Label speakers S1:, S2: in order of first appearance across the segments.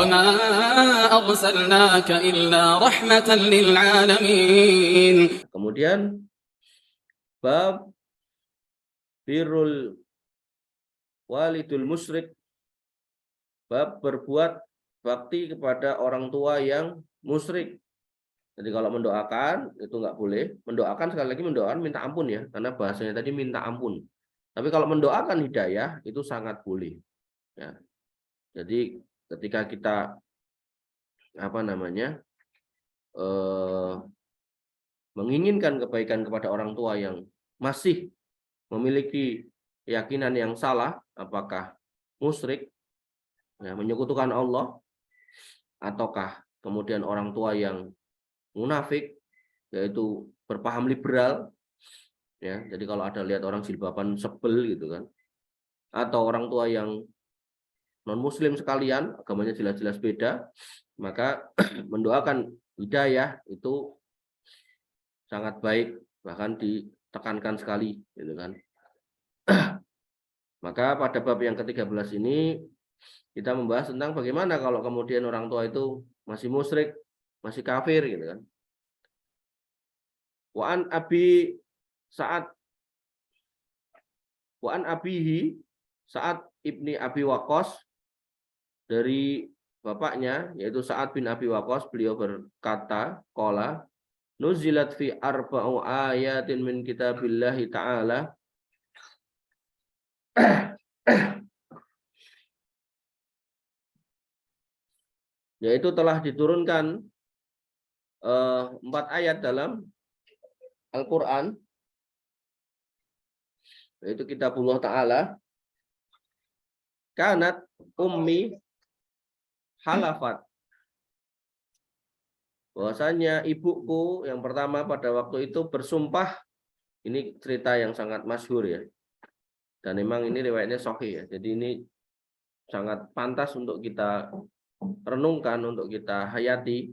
S1: وما أرسلناك إلا رحمة للعالمين.
S2: Kemudian bab birrul walidul musyrik, bab berbuat bakti kepada orang tua yang musyrik. Jadi kalau mendoakan itu nggak boleh. Mendoakan sekali lagi mendoakan minta ampun ya, karena bahasanya tadi minta ampun. Tapi kalau mendoakan hidayah itu sangat boleh. Ya. Jadi ketika kita menginginkan kebaikan kepada orang tua yang masih memiliki keyakinan yang salah, apakah musyrik, ya, menyekutukan Allah, ataukah kemudian orang tua yang munafik, yaitu berpaham liberal, ya. Jadi kalau ada lihat orang jilbaban sebel gitu kan, atau orang tua yang non muslim sekalian, agamanya jelas-jelas beda, maka mendoakan hidayah itu sangat baik, bahkan ditekankan sekali gitu kan. Maka pada bab yang ke-13 ini kita membahas tentang bagaimana kalau kemudian orang tua itu masih musyrik, masih kafir gitu kan. Wa an abi Sa'ad wa an abihi Sa'ad ibni Abi Waqqas, dari bapaknya yaitu Sa'ad bin Abi Waqqas, beliau berkata, qala nuzilat fi arba'u ayatin min kitabillahi ta'ala, yaitu telah diturunkan 4 ayat dalam Al-Quran, yaitu kitabullah ta'ala. Kanat ummi halafat, bahwasanya ibuku yang pertama pada waktu itu bersumpah. Ini cerita yang sangat masyhur ya, dan memang ini riwayatnya sahih ya, jadi ini sangat pantas untuk kita renungkan, untuk kita hayati,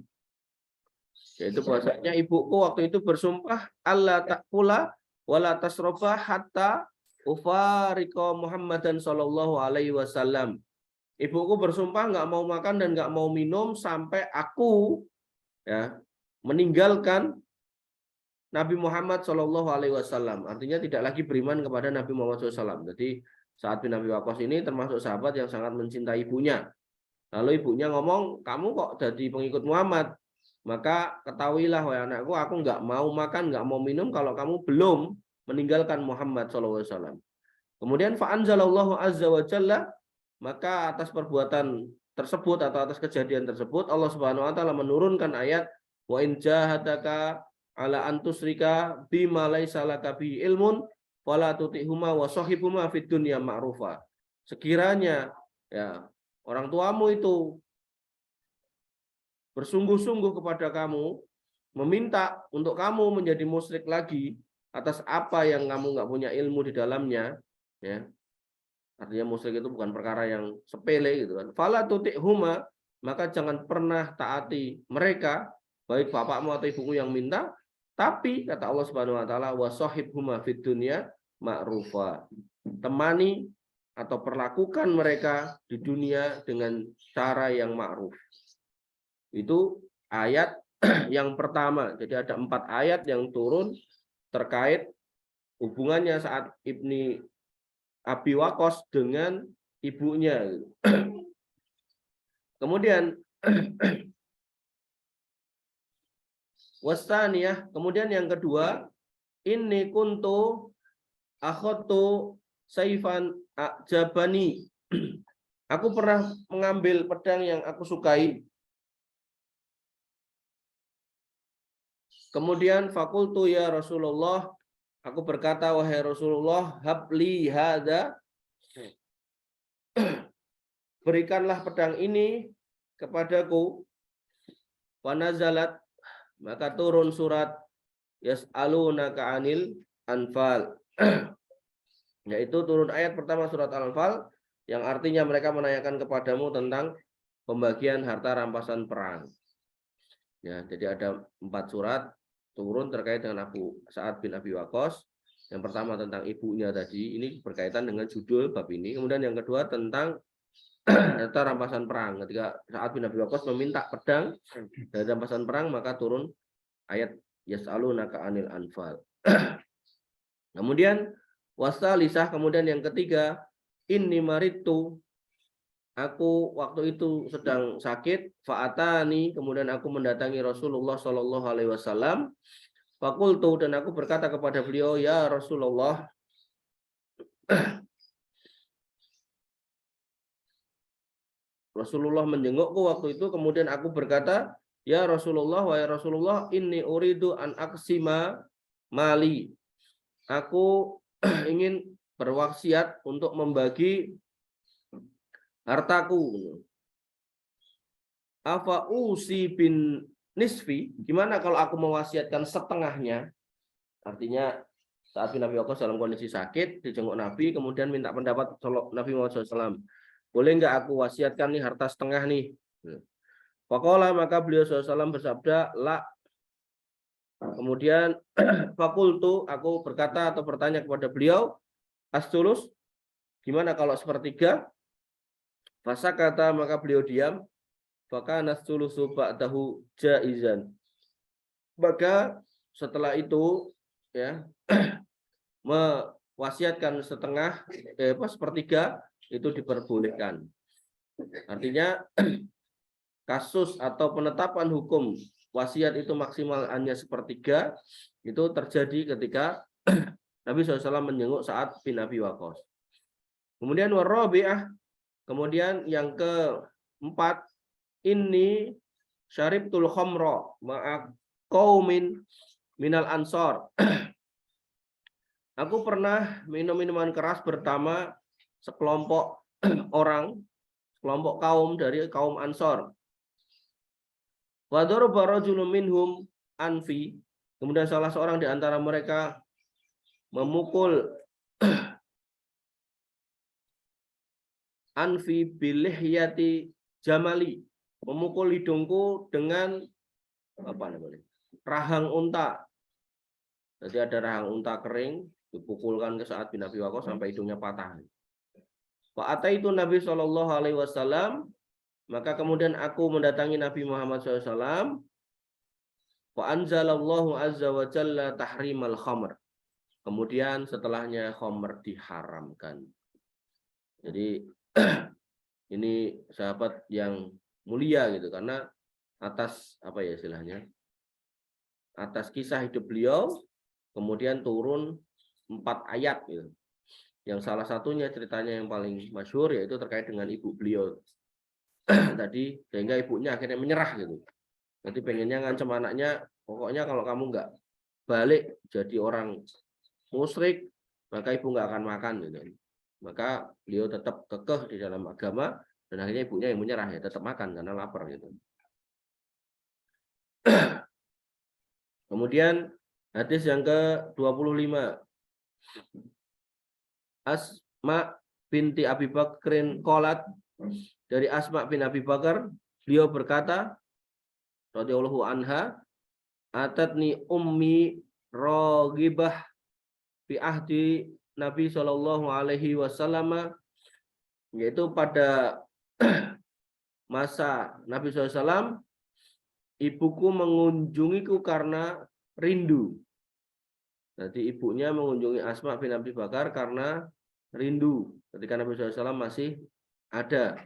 S2: yaitu bahwasanya ibuku waktu itu bersumpah Allah ta'kula wala tasroba hatta ufariqa Muhammadan sallallahu alaihi wasallam. Ibuku bersumpah nggak mau makan dan nggak mau minum sampai aku, ya, meninggalkan Nabi Muhammad sallallahu alaihi wasallam. Artinya tidak lagi beriman kepada Nabi Muhammad SAW. Jadi Sa'ad bin Abi Waqqas ini termasuk sahabat yang sangat mencintai ibunya. Lalu ibunya ngomong, kamu kok jadi pengikut Muhammad? Maka ketahuilah wahai anakku, aku nggak mau makan, nggak mau minum kalau kamu belum meninggalkan Muhammad SAW. Kemudian fa'anzalallahu azza wa jalla, maka atas perbuatan tersebut atau atas kejadian tersebut Allah Subhanahu wa taala menurunkan ayat wa in jahadaka ala antusrika bima laisa laka bi ilmun wala tutihuma wa sahibhuma fid dunya ma'rufa. Sekiranya, ya, orang tuamu itu bersungguh-sungguh kepada kamu, meminta untuk kamu menjadi musyrik lagi atas apa yang kamu nggak punya ilmu di dalamnya, ya. Artinya musyrik itu bukan perkara yang sepele gitu kan. Fala tuti'huma, maka jangan pernah taati mereka, baik bapakmu atau ibumu yang minta, tapi kata Allah Subhanahu wa taala wa sahibhuma fid dunya ma'rufa. Temani atau perlakukan mereka di dunia dengan cara yang ma'ruf. Itu ayat yang pertama. Jadi ada 4 ayat yang turun terkait hubungannya saat Ibni Abi Waqqas dengan ibunya. Kemudian wastaniyah, kemudian yang kedua, inni kuntu akhadtu saifan ajabani. Aku pernah mengambil pedang yang aku sukai. Kemudian fakultu ya Rasulullah, aku berkata wahai Rasulullah, habli hada, berikanlah pedang ini kepadaku. Wanazalat, maka turun surat yas'alunaka 'anil anfal, yaitu turun ayat pertama surat Al-Anfal yang artinya mereka menanyakan kepadamu tentang pembagian harta rampasan perang. Ya, jadi ada 4 surat turun terkait dengan Abu Sa'ad bin Abi Waqqas. Yang pertama tentang ibunya tadi, ini berkaitan dengan judul bab ini. Kemudian yang kedua tentang Itu rampasan perang. Ketika Sa'ad bin Abi Waqqas meminta pedang dari rampasan perang, maka turun ayat yas'alunaka 'anil anfal. Kemudian wasalisah, kemudian yang ketiga, inni maritu, aku waktu itu sedang sakit, fa'atani, kemudian aku mendatangi Rasulullah Shallallahu alaihi wasallam, fakultu, dan aku berkata kepada beliau, ya Rasulullah, Rasulullah menjengukku waktu itu, kemudian aku berkata, ya Rasulullah, wahai Rasulullah, inni uridu an aksima mali. Aku ingin berwasiat untuk membagi hartaku. Afa usi bin nisfi, gimana kalau aku mewasiatkan setengahnya? Artinya saat Nabi Waqqas dalam kondisi sakit, dijenguk Nabi, kemudian minta pendapat Nabi Muhammad SAW. Boleh nggak aku wasiatkan nih harta setengah nih? Faqala, maka beliau SAW bersabda, la. Kemudian fakultu, aku berkata atau bertanya kepada beliau, astulus, gimana kalau sepertiga? Fasa kata, maka beliau diam. Fakana astulusu ba'dahu jaizan. Maka setelah itu ya mewasiatkan setengah, sepertiga itu diperbolehkan. Artinya kasus atau penetapan hukum wasiat itu maksimal hanya sepertiga itu terjadi ketika Nabi SAW menjenguk Sa'ad bin Abi Waqqas. Kemudian warabi'ah, kemudian yang keempat, ini syaribtul khamra ma'a qaumin minal ansor. Aku pernah minum minuman keras bersama sekelompok orang, sekelompok kaum dari kaum Ansor. Wa daraba rajulun minhum anfi. Kemudian salah seorang di antara mereka memukul anfi bilihyati jamali, memukul hidungku dengan apa namanya? Rahang unta. Jadi ada rahang unta kering, dipukulkan ke Sa'ad bin Abi Waqqas sampai hidungnya patah. Wa ataitu Nabi Shallallahu alaihi wasallam, maka kemudian aku mendatangi Nabi Muhammad SAW. Wa anzalallahu azza wa jalla tahrimal khamr. Kemudian setelahnya khamr diharamkan. Jadi ini sahabat yang mulia gitu, karena atas apa ya istilahnya, atas kisah hidup beliau kemudian turun 4 ayat gitu. Yang salah satunya ceritanya yang paling masyhur yaitu terkait dengan ibu beliau tadi, sehingga ibunya akhirnya menyerah gitu. Nanti pengennya ngancam anaknya, pokoknya kalau kamu nggak balik jadi orang musyrik, maka ibu nggak akan makan gitu. Maka beliau tetap kekeh di dalam agama, dan akhirnya ibunya yang menyerah, ya tetap makan karena lapar gitu. Kemudian hadis yang ke-25, Asma binti Abi Bakrin qalat, dari Asma bin Abi Bakar, beliau berkata radhiyallahu anha, atatni ummi raghibah fi ahdi Nabi Shallallahu alaihi wasallam, yaitu pada masa Nabi SAW, ibuku mengunjungiku karena rindu. Jadi ibunya mengunjungi Asma bin Abi Bakar karena rindu ketika Nabi SAW masih ada.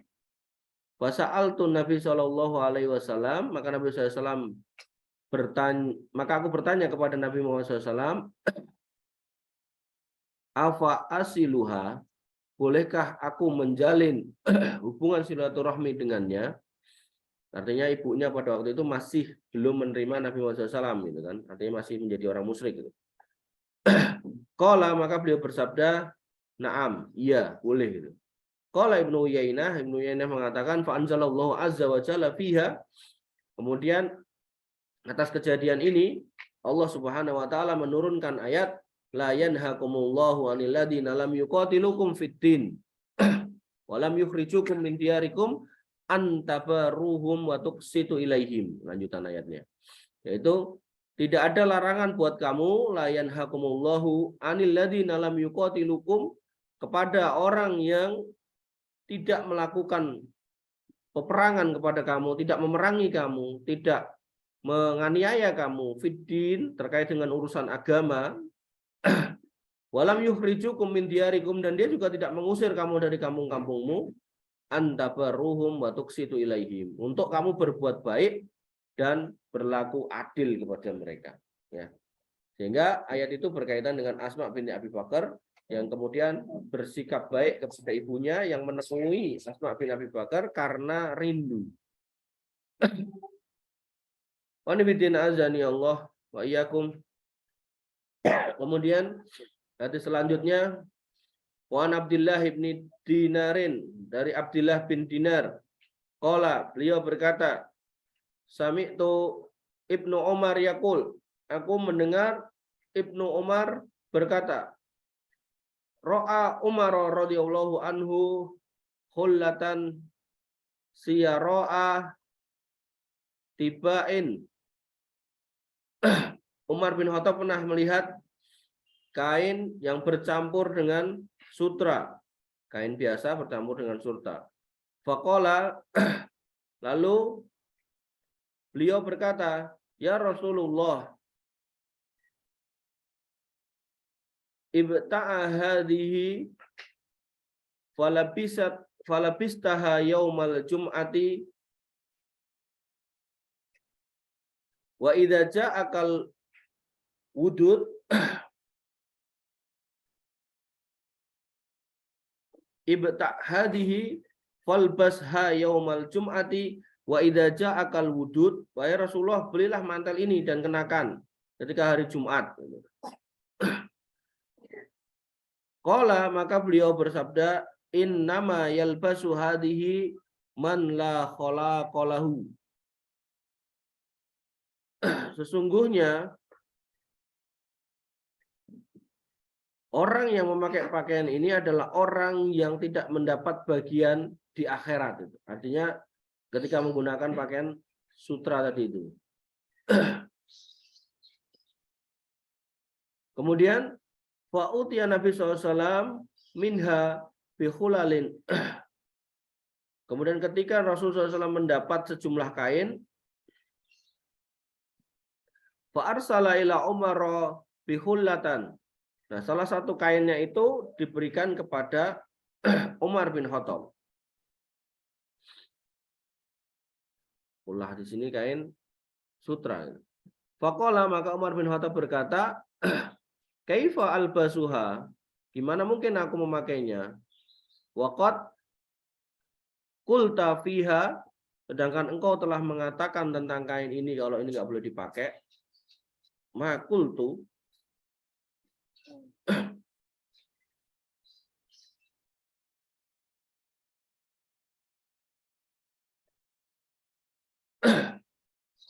S2: Wasa'altu Nabi Shallallahu alaihi wasallam, maka Nabi SAW bertanya, maka aku bertanya kepada Nabi Muhammad SAW, afa asiluha, bolehkah aku menjalin hubungan silaturahmi dengannya? Artinya ibunya pada waktu itu masih belum menerima Nabi Muhammad SAW gitu kan, artinya masih menjadi orang musyrik gitu. Qala, maka beliau bersabda, na'am, iya, boleh gitu. Qala Ibnu Uyainah mengatakan, fa anzalallahu azza wa jalla fiha, kemudian atas kejadian ini Allah Subhanahu wa taala menurunkan ayat, la yanhakumullahu 'anil ladzina lam yuqatilukum fid din wa lam yukhrijukum min diyarikum an tabarruhum wa tuqsitu ilaihim. Lanjutan ayatnya, yaitu tidak ada larangan buat kamu, la yanhakumullahu 'anil ladzina lam yuqatilukum, kepada orang yang tidak melakukan peperangan kepada kamu, tidak memerangi kamu, tidak menganiaya kamu fiddin terkait dengan urusan agama, walam yukhrijukum min diyarikum, dan dia juga tidak mengusir kamu dari kampung-kampungmu, antabarruhum wa tuqsitu ilaihim, untuk kamu berbuat baik dan berlaku adil kepada mereka, ya. Sehingga ayat itu berkaitan dengan Asma binti Abi Bakar yang kemudian bersikap baik kepada ibunya yang menemui Asma bin Abi Bakar karena rindu. Wa nabiyyin azani Allah wa iyyakum. Kemudian hadis selanjutnya, wa Abdullah bin Dinarin, dari Abdullah bin Dinar, qala, beliau berkata, sami'tu Ibnu Umar yaqul, aku mendengar Ibnu Umar berkata, Ro'a Umar radhiyallahu anhu khullatan siyaro'a tibain. Umar bin Khattab pernah melihat kain yang bercampur dengan sutra, kain biasa bercampur dengan sutra. Faqala, lalu beliau berkata, ya Rasulullah, ibta'a hadhihi falabistaha yaumal jum'ati wa idza ja'akal wudud ibta' hadhihi falbasha yaumal jum'ati wa idza ja'akal wudud. Wahai Rasulullah, belilah mantel ini dan kenakan ketika hari Jumat. Qala, maka beliau bersabda, innama yalbasu hadhihi man la khalaqalahu. Sesungguhnya orang yang memakai pakaian ini adalah orang yang tidak mendapat bagian di akhirat itu. Artinya ketika menggunakan pakaian sutra tadi itu. Kemudian fa'utiya Nabi SAW minha bikhulalin. Kemudian ketika Rasulullah SAW mendapat sejumlah kain, fa'arsala ila Umar bikhullatan. Nah, salah satu kainnya itu diberikan kepada Umar bin Khattab. Ulah di sini kain sutra. Faqala, maka Umar bin Khattab berkata, kaifa albasuha? Gimana mungkin aku memakainya? Waqad qulta fiha, sedangkan engkau telah mengatakan tentang kain ini kalau ini nggak boleh dipakai. Ma qultu,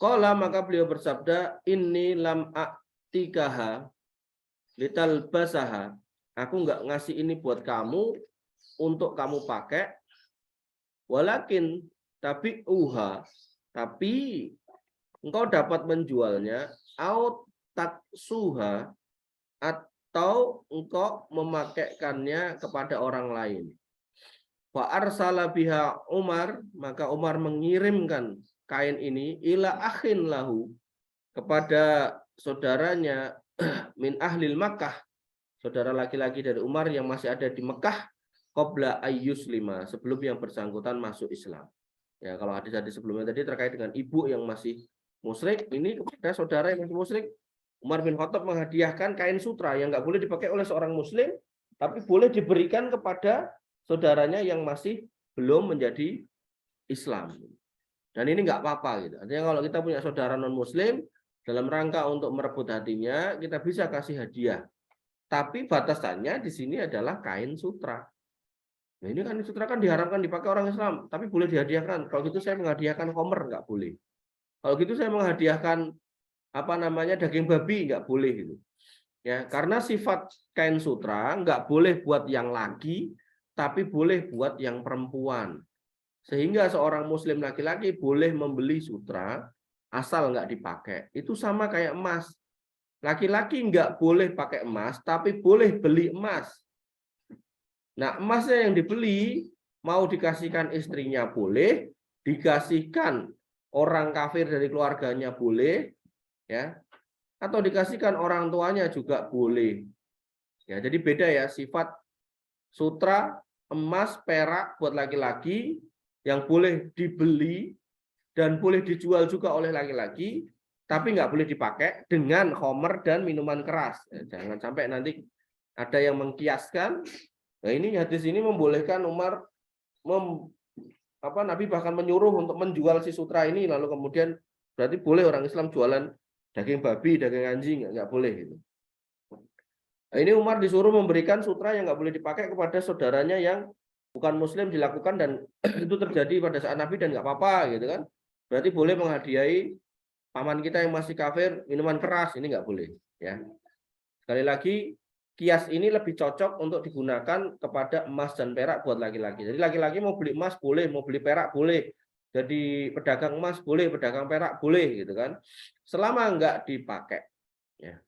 S2: qala, maka beliau bersabda, inni lam a'tikaha litalbasaha. Aku nggak ngasih ini buat kamu untuk kamu pakai. Walakin, tapi engkau dapat menjualnya, au taksuha, atau engkau memakaikannya kepada orang lain. Fa arsala biha Umar, maka Umar mengirimkan kain ini ila akhin lahu, kepada saudaranya min ahlil Makkah, saudara laki-laki dari Umar yang masih ada di Mekah, qabla ayyuslima, sebelum yang bersangkutan masuk Islam. Ya, kalau hadis-hadis sebelumnya tadi terkait dengan ibu yang masih musyrik, ini kepada saudara yang masih musyrik, Umar bin Khattab menghadiahkan kain sutra yang nggak boleh dipakai oleh seorang muslim, tapi boleh diberikan kepada saudaranya yang masih belum menjadi Islam. Dan ini nggak apa-apa gitu. Artinya kalau kita punya saudara non muslim, dalam rangka untuk merebut hatinya, kita bisa kasih hadiah. Tapi batasannya di sini adalah kain sutra. Nah, ini kain sutra kan diharamkan dipakai orang Islam, tapi boleh dihadiahkan. Kalau gitu saya menghadiahkan homer, nggak boleh. Kalau gitu saya menghadiahkan daging babi, nggak boleh gitu. Ya, karena sifat kain sutra nggak boleh buat yang laki, tapi boleh buat yang perempuan. Sehingga seorang muslim laki-laki boleh membeli sutra asal nggak dipakai. Itu sama kayak emas. Laki-laki nggak boleh pakai emas, tapi boleh beli emas. Nah, emasnya yang dibeli mau dikasihkan istrinya boleh, dikasihkan orang kafir dari keluarganya boleh, ya, atau dikasihkan orang tuanya juga boleh. Ya, jadi beda ya sifat sutra, emas, perak buat laki-laki yang boleh dibeli dan boleh dijual juga oleh laki-laki, tapi nggak boleh dipakai dengan khamr dan minuman keras. Jangan sampai nanti ada yang mengkiaskan. Nah, ini hadis ini membolehkan Umar Nabi bahkan menyuruh untuk menjual si sutra ini, lalu kemudian berarti boleh orang Islam jualan daging babi, daging anjing, nggak boleh gitu. Nah, ini Umar disuruh memberikan sutra yang nggak boleh dipakai kepada saudaranya yang bukan Muslim dilakukan dan itu terjadi pada saat Nabi dan nggak apa-apa gitu kan. Berarti boleh menghadiahi paman kita yang masih kafir minuman keras, ini nggak boleh ya. Sekali lagi kias ini lebih cocok untuk digunakan kepada emas dan perak buat laki-laki. Jadi laki-laki mau beli emas boleh, mau beli perak boleh. Jadi pedagang emas boleh, pedagang perak boleh gitu kan. Selama nggak dipakai. Ya.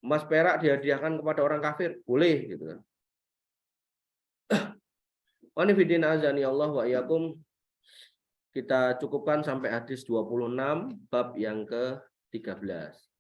S2: Emas perak dihadiahkan kepada orang kafir boleh gitu kan. Wanifidin azani Allah wa iyyakum. Kita cukupkan sampai hadis 26 bab yang ke-13.